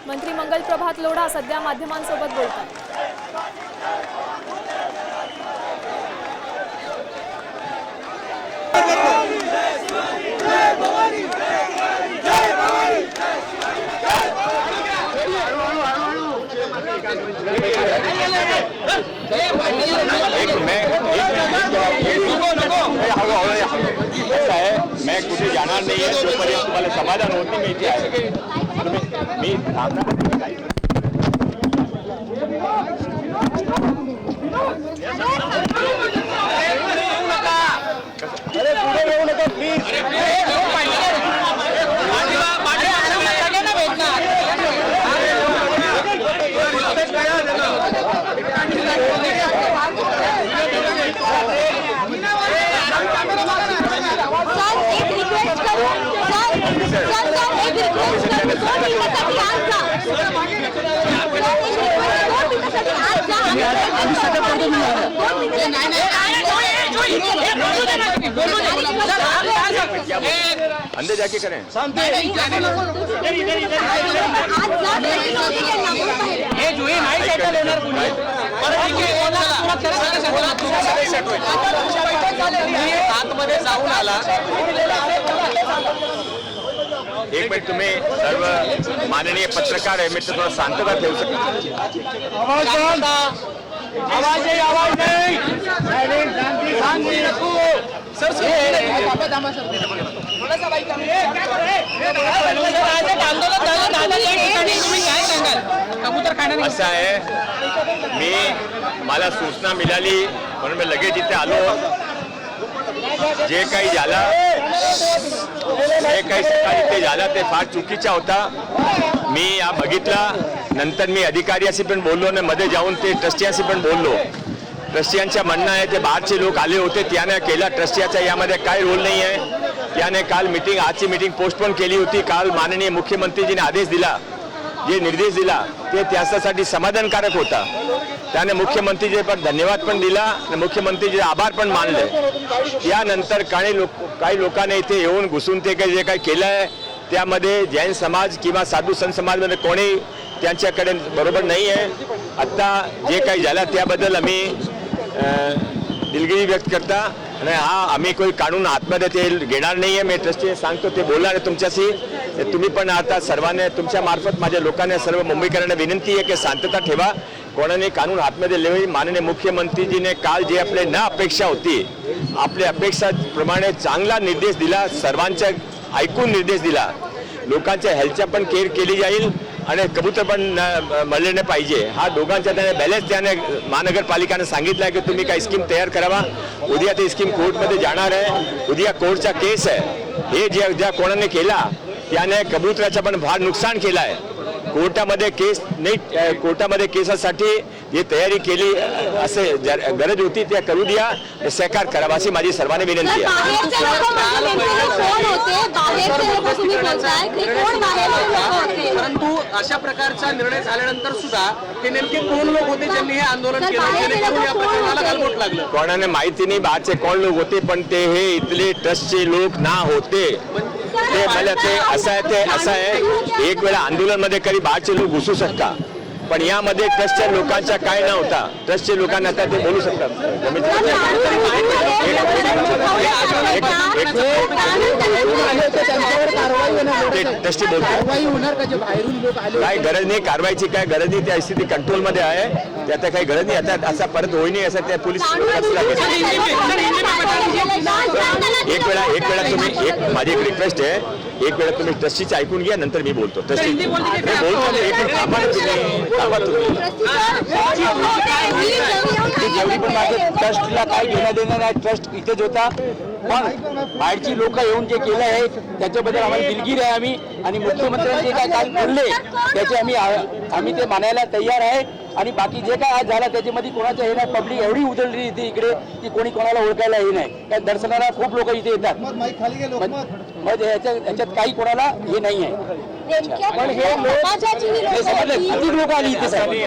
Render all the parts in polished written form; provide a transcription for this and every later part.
मंत्री मंगल प्रभात लोढा सध्या माध्यमांसोबत बोलतात। मैं कुठे जाणार नाही आहे जोपर्यंत तुम्हाला समाधान होत नाही। मी इथे आहे, मी थांबणार नाही। अरे पुढे येऊ नका प्लीज। अंदर जाके करें। एक मिनिट, तुम्ही सर्व माननीय पत्रकार आहे, मित्र थोडा शांतता ठेवू शकता। आवाज नहीं शांति रखो सर। थोड़ा सा बाईक असं आहे, मला सूचना मिळाली म्हणून मी लगेच इथे आलो। जे काही सकाळी ते झालं ते फार चुकीचा होता। मी या बघितला, नंतर मी अधिकाऱ्याशी पण बोललो आणि मध्ये जाऊन ते ट्रस्टियांशी पण बोललो। ट्रस्टियांचं म्हणणं आहे ते बाहेरचे लोक आले होते, त्याने केला। ट्रस्टियाचा यामध्ये काही रोल नाही आहे। त्याने काल मीटिंग, आजची मीटिंग पोस्टपोन केली होती। काल माननीय मुख्यमंत्रीजीने आदेश दिला, जे निर्देश दिला ते त्याच्यासाठी समाधानकारक होता। त्याने मुख्यमंत्रीजी पण धन्यवाद पण दिला आणि मुख्यमंत्रीचे आभार पण मानले। त्यानंतर काही लोकांनी इथे येऊन घुसून ते जे काही केलं आहे त्यामध्ये जैन समाज किंवा साधू संत समाजमध्ये कोणी त्यांच्याकडे बरोबर नाही आहे। आता जे काही झालं त्याबद्दल आम्ही दिलगिरी व्यक्त करता आणि आम्ही कोणी कानून हातमध्ये ते घेणार नाही आहे। मी ट्रस्टी सांगतो ते बोलणार आहे तुमच्याशी। तुम्ही पण आता सर्वांनी तुमच्या मार्फत माझ्या लोकांना सर्व मुंबईकरांना विनंती आहे की शांतता ठेवा, कोणाने कानून हातमध्ये लेवे। माननीय मुख्यमंत्रीजीने काल जे आपले न अपेक्षा होती, आपल्या अपेक्षाप्रमाणे चांगला निर्देश दिला, सर्वांच्या ऐकून निर्देश दिला। लोकांच्या हेल्थच्या पण केअर केली जाईल आणि कबूतर पण मरले नाही पाहिजे। हा दोघांचा त्याने बॅलन्स त्याने महानगरपालिकाने सांगितलं की तुम्ही काही स्कीम तयार करावा। उद्या ते स्कीम कोर्टमध्ये जाणार आहे, उद्या कोर्टचा केस आहे। हे ज्या कोणाने केला त्याने कबूतराचं पण फार नुकसान केलं आहे। कोर्टामध्ये केस नाही, कोर्टामध्ये केसासाठी जे तयारी केली असे गरज होती त्या करू द्या, सहकार करावा अशी माझी सर्वांनी विनंती आहे। परंतु अशा प्रकारचा निर्णय झाल्यानंतर सुद्धा ते नेमके कोण लोक होते ज्यांनी हे आंदोलन केलं, जेणेकरून या प्रकरणाला गालबोट लागलं? कोणाने माहिती नाही बाहेरचे कोण लोक होते, पण ते हे इथले ट्रस्टचे लोक ना होते। ते मला ते असं आहे एक वेळा आंदोलन मध्ये कधी बाहेरचे लोक घुसू शकतात, पण यामध्ये ट्रस्टच्या लोकांचा काय न होता। ट्रस्टचे लोकांना आता ते बोलू शकतात। ट्रस्टी बोलतात काय गरज नाही, कारवाईची काय गरज नाही, त्या स्थिती कंट्रोलमध्ये आहे, त्यात काही गरज नाही। आता असा परत होई नाही असं त्या पोलीस एक वेळा तुम्ही माझी एक रिक्वेस्ट आहे, एक वेळा तुम्ही ट्रस्टीचं ऐकून घ्या, नंतर मी बोलतो। ट्रस्टी जेवढी पण माझं ट्रस्टला काय घेणं देणं नाही, ट्रस्ट इथेच होता, पण बाहेरची लोक येऊन जे केलं आहे त्याच्याबद्दल आम्हाला दिलगिरी आहे आम्ही। आणि मुख्यमंत्र्यांनी जे काय काल बोलले त्याचे आम्ही ते मानायला तयार आहे। आणि बाकी जे काय आज झालं त्याच्यामध्ये कोणाचं हे नाही, पब्लिक एवढी उजळली इथे इकडे की कोणी कोणाला ओळखायला हे नाही। त्या दर्शनाला खूप लोक इथे येतात, मग याच्यात काही कोणाला हे नाही आहे, पण हे किती लोक आली इथे।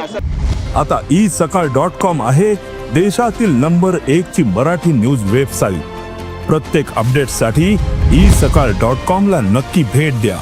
आता isakal.com आहे देशातील नंबर 1 ची मराठी न्यूज वेबसाईट। प्रत्येक अपडेटसाठी isakal.com ला नक्की भेट द्या।